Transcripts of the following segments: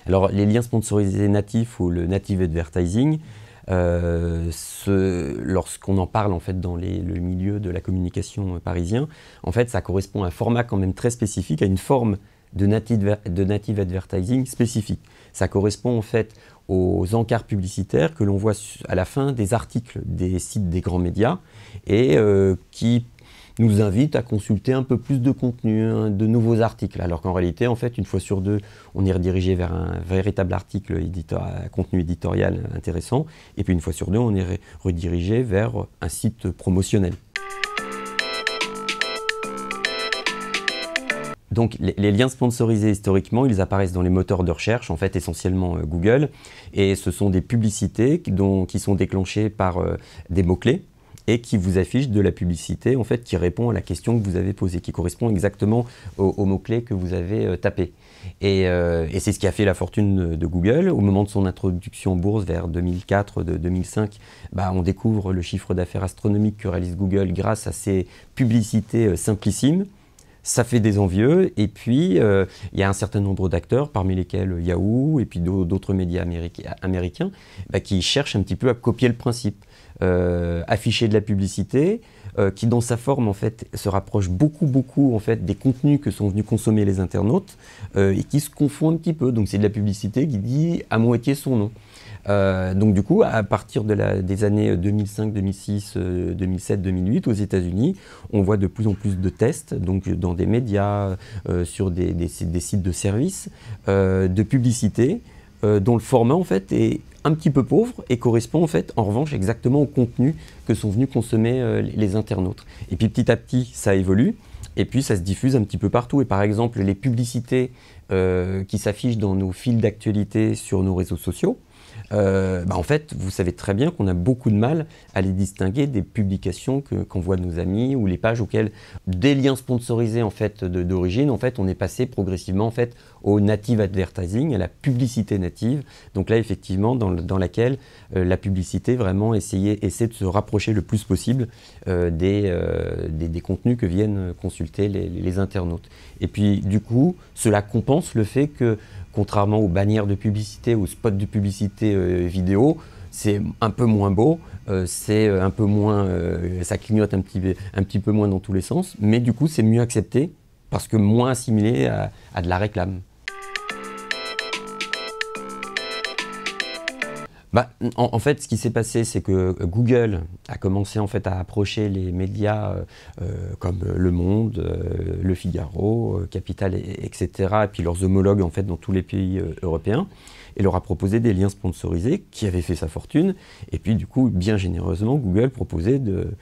Alors, les liens sponsorisés natifs ou le native advertising, lorsqu'on en parle en fait dans le milieu de la communication parisien, en fait, ça correspond à un format quand même très spécifique, à une forme de native advertising spécifique. Ça correspond en fait aux encarts publicitaires que l'on voit à la fin des articles des sites des grands médias et qui nous invite à consulter un peu plus de contenu, de nouveaux articles, alors qu'en réalité, en fait, une fois sur deux, on est redirigé vers un véritable article contenu éditorial intéressant, et puis une fois sur deux, on est redirigé vers un site promotionnel. Donc les liens sponsorisés historiquement, ils apparaissent dans les moteurs de recherche, en fait essentiellement Google, et ce sont des publicités qui sont déclenchées par des mots-clés, et qui vous affiche de la publicité en fait, qui répond à la question que vous avez posée, qui correspond exactement aux mots-clés que vous avez tapés. Et c'est ce qui a fait la fortune de Google. Au moment de son introduction en bourse vers 2004-2005, on découvre le chiffre d'affaires astronomique que réalise Google grâce à ces publicités simplissimes. Ça fait des envieux, et puis il y a un certain nombre d'acteurs, parmi lesquels Yahoo et puis d'autres médias américains, qui cherchent un petit peu à copier le principe. Afficher de la publicité qui dans sa forme en fait se rapproche beaucoup en fait des contenus que sont venus consommer les internautes et qui se confond un petit peu. Donc c'est de la publicité qui dit à moitié son nom. Donc du coup, à partir des années 2005, 2006, 2007, 2008 aux États-Unis, on voit de plus en plus de tests, donc dans des médias, sur des sites de services, de publicité, dont le format en fait est un petit peu pauvre et correspond en fait en revanche exactement au contenu que sont venus consommer les internautes. Et puis petit à petit, ça évolue. Et puis ça se diffuse un petit peu partout. Et par exemple, les publicités qui s'affichent dans nos fils d'actualité sur nos réseaux sociaux, en fait, vous savez très bien qu'on a beaucoup de mal à les distinguer des publications qu'on voit de nos amis ou les pages auxquelles des liens sponsorisés en fait d'origine. En fait, on est passé progressivement en fait au native advertising, à la publicité native. Donc là, effectivement, dans laquelle la publicité vraiment essaie de se rapprocher le plus possible des contenus que viennent consulter les internautes. Et puis, du coup, cela compense le fait que contrairement aux bannières de publicité, aux spots de publicité vidéo, c'est un peu moins beau, c'est un peu moins, ça clignote un petit peu moins dans tous les sens, mais du coup c'est mieux accepté parce que moins assimilé à de la réclame. En fait, ce qui s'est passé, c'est que Google a commencé en fait à approcher les médias comme Le Monde, Le Figaro, Capital, etc., et puis leurs homologues en fait dans tous les pays européens, et leur a proposé des liens sponsorisés qui avaient fait sa fortune. Et puis du coup, bien généreusement, Google proposait de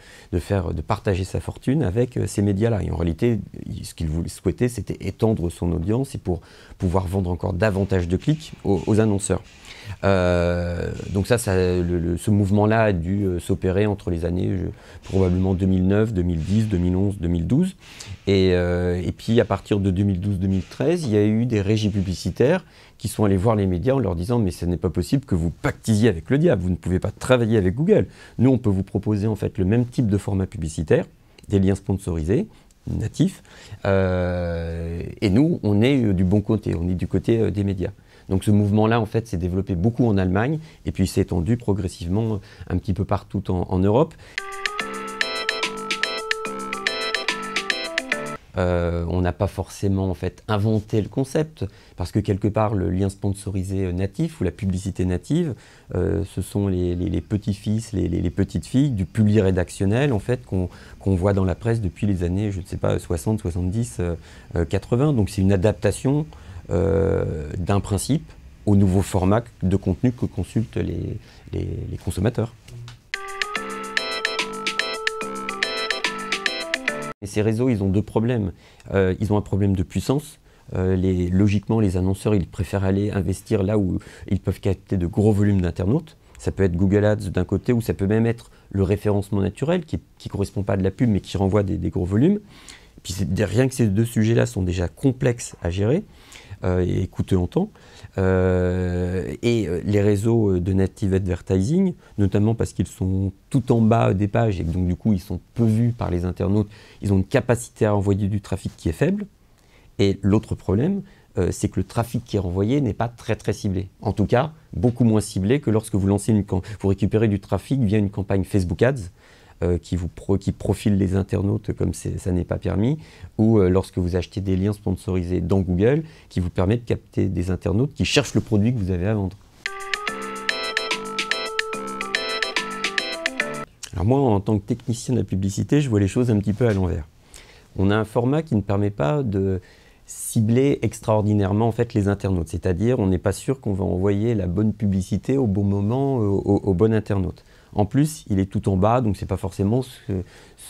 partager sa fortune avec ces médias-là. Et en réalité, ce qu'il souhaitait, c'était étendre son audience et pour pouvoir vendre encore davantage de clics aux annonceurs. Donc ce mouvement-là a dû s'opérer entre les années probablement 2009, 2010, 2011, 2012. Et puis à partir de 2012-2013, il y a eu des régies publicitaires qui sont allées voir les médias en leur disant « mais ce n'est pas possible que vous pactisiez avec le diable, vous ne pouvez pas travailler avec Google. Nous, on peut vous proposer en fait le même type de format publicitaire, des liens sponsorisés, natifs, et nous, on est du bon côté, on est du côté des médias. » Donc ce mouvement-là, en fait, s'est développé beaucoup en Allemagne et puis s'est étendu progressivement un petit peu partout en Europe. On n'a pas forcément en fait inventé le concept parce que quelque part le lien sponsorisé natif ou la publicité native, ce sont les petits-fils, les petites filles du public rédactionnel en fait qu'on voit dans la presse depuis les années, je ne sais pas, 60, 70, 80. Donc c'est une adaptation d'un principe au nouveau format de contenu que consultent les consommateurs. Et ces réseaux, ils ont deux problèmes. Ils ont un problème de puissance. Logiquement, les annonceurs, ils préfèrent aller investir là où ils peuvent capter de gros volumes d'internautes. Ça peut être Google Ads d'un côté, ou ça peut même être le référencement naturel, qui ne correspond pas à de la pub, mais qui renvoie des gros volumes. Et puis rien que ces deux sujets-là sont déjà complexes à gérer et coûteux en temps. Les réseaux de native advertising, notamment parce qu'ils sont tout en bas des pages et que donc du coup ils sont peu vus par les internautes, ils ont une capacité à envoyer du trafic qui est faible. Et l'autre problème, c'est que le trafic qui est renvoyé n'est pas très ciblé. En tout cas, beaucoup moins ciblé que lorsque vous lancez vous récupérez du trafic via une campagne Facebook Ads qui profile les internautes comme ça n'est pas permis, ou lorsque vous achetez des liens sponsorisés dans Google qui vous permet de capter des internautes qui cherchent le produit que vous avez à vendre. Alors moi, en tant que technicien de la publicité, je vois les choses un petit peu à l'envers. On a un format qui ne permet pas de cibler extraordinairement en fait, les internautes. C'est-à-dire, on n'est pas sûr qu'on va envoyer la bonne publicité au bon moment au bon internaute. En plus, il est tout en bas, donc ce n'est pas forcément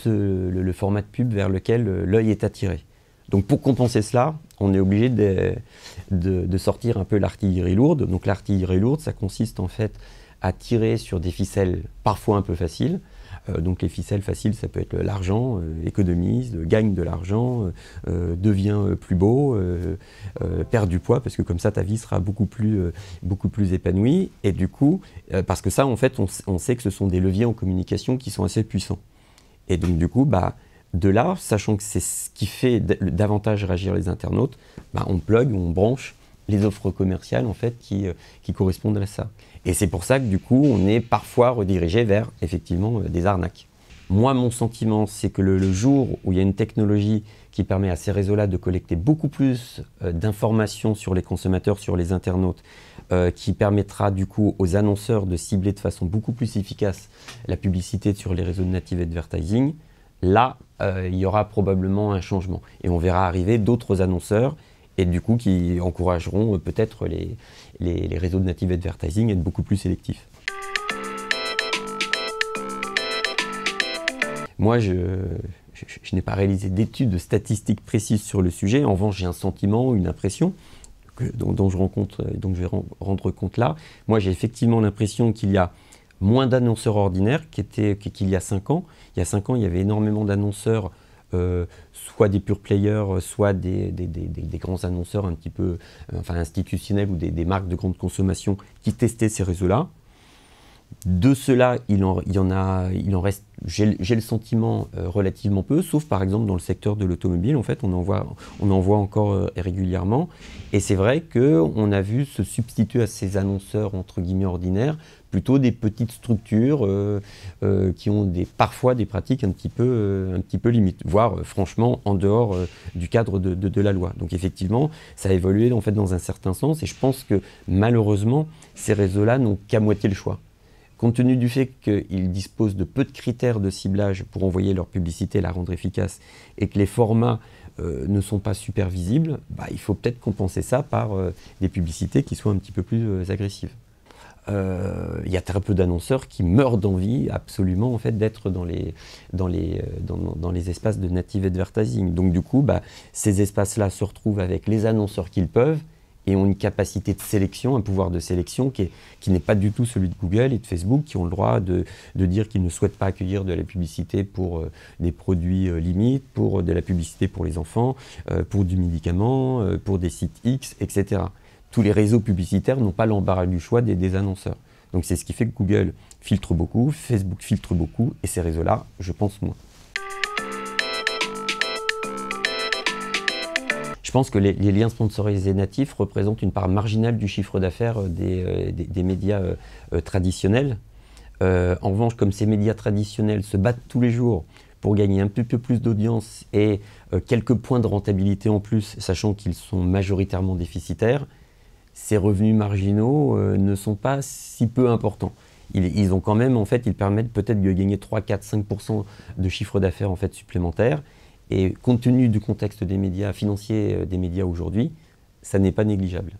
le format de pub vers lequel l'œil est attiré. Donc pour compenser cela, on est obligé de sortir un peu l'artillerie lourde. Donc l'artillerie lourde, ça consiste en fait à tirer sur des ficelles parfois un peu faciles. Donc les ficelles faciles, ça peut être l'argent, économise, gagne de l'argent, devient plus beau, perd du poids, parce que comme ça ta vie sera beaucoup plus épanouie. Et du coup, parce que ça en fait, on sait que ce sont des leviers en communication qui sont assez puissants. Et donc du coup, de là, sachant que c'est ce qui fait davantage réagir les internautes, on plug, on branche les offres commerciales en fait qui correspondent à ça. Et c'est pour ça que du coup, on est parfois redirigé vers effectivement des arnaques. Moi, mon sentiment, c'est que le jour où il y a une technologie qui permet à ces réseaux-là de collecter beaucoup plus d'informations sur les consommateurs, sur les internautes, qui permettra du coup aux annonceurs de cibler de façon beaucoup plus efficace la publicité sur les réseaux de native advertising, là, il y aura probablement un changement. Et on verra arriver d'autres annonceurs et du coup qui encourageront peut-être les réseaux de native advertising à être beaucoup plus sélectifs. Moi, je n'ai pas réalisé d'études statistiques précises sur le sujet. En revanche, j'ai un sentiment, une impression dont je vais rendre compte là. Moi, j'ai effectivement l'impression qu'il y a moins d'annonceurs ordinaires qu'il y a 5 ans. Il y a 5 ans, il y avait énormément d'annonceurs, soit des pure players, soit des grands annonceurs un petit peu institutionnels ou des marques de grande consommation qui testaient ces réseaux-là. De cela, il en reste, j'ai le sentiment, relativement peu, sauf par exemple dans le secteur de l'automobile. En fait, on en voit encore régulièrement. Et c'est vrai qu'on a vu se substituer à ces annonceurs entre guillemets ordinaires plutôt des petites structures qui ont parfois des pratiques un petit peu limites, voire franchement en dehors du cadre de la loi. Donc effectivement, ça a évolué en fait dans un certain sens. Et je pense que malheureusement, ces réseaux-là n'ont qu'à moitié le choix. Compte tenu du fait qu'ils disposent de peu de critères de ciblage pour envoyer leur publicité et la rendre efficace, et que les formats ne sont pas super visibles, il faut peut-être compenser ça par des publicités qui soient un petit peu plus agressives. Il y a très peu d'annonceurs qui meurent d'envie absolument en fait, d'être dans les espaces de native advertising. Donc du coup, ces espaces-là se retrouvent avec les annonceurs qu'ils peuvent, et ont une capacité de sélection, un pouvoir de sélection qui n'est pas du tout celui de Google et de Facebook, qui ont le droit de dire qu'ils ne souhaitent pas accueillir de la publicité pour des produits limites, pour de la publicité pour les enfants, pour du médicament, pour des sites X, etc. Tous les réseaux publicitaires n'ont pas l'embarras du choix des annonceurs. Donc c'est ce qui fait que Google filtre beaucoup, Facebook filtre beaucoup, et ces réseaux-là, je pense moins. Je pense que les liens sponsorisés natifs représentent une part marginale du chiffre d'affaires des médias traditionnels. En revanche, comme ces médias traditionnels se battent tous les jours pour gagner un peu plus d'audience et quelques points de rentabilité en plus, sachant qu'ils sont majoritairement déficitaires, ces revenus marginaux ne sont pas si peu importants. Ils ont quand même, en fait, ils permettent peut-être de gagner 3, 4, 5% de chiffre d'affaires en fait, supplémentaire. Et compte tenu du contexte des médias financiers des médias aujourd'hui, ça n'est pas négligeable.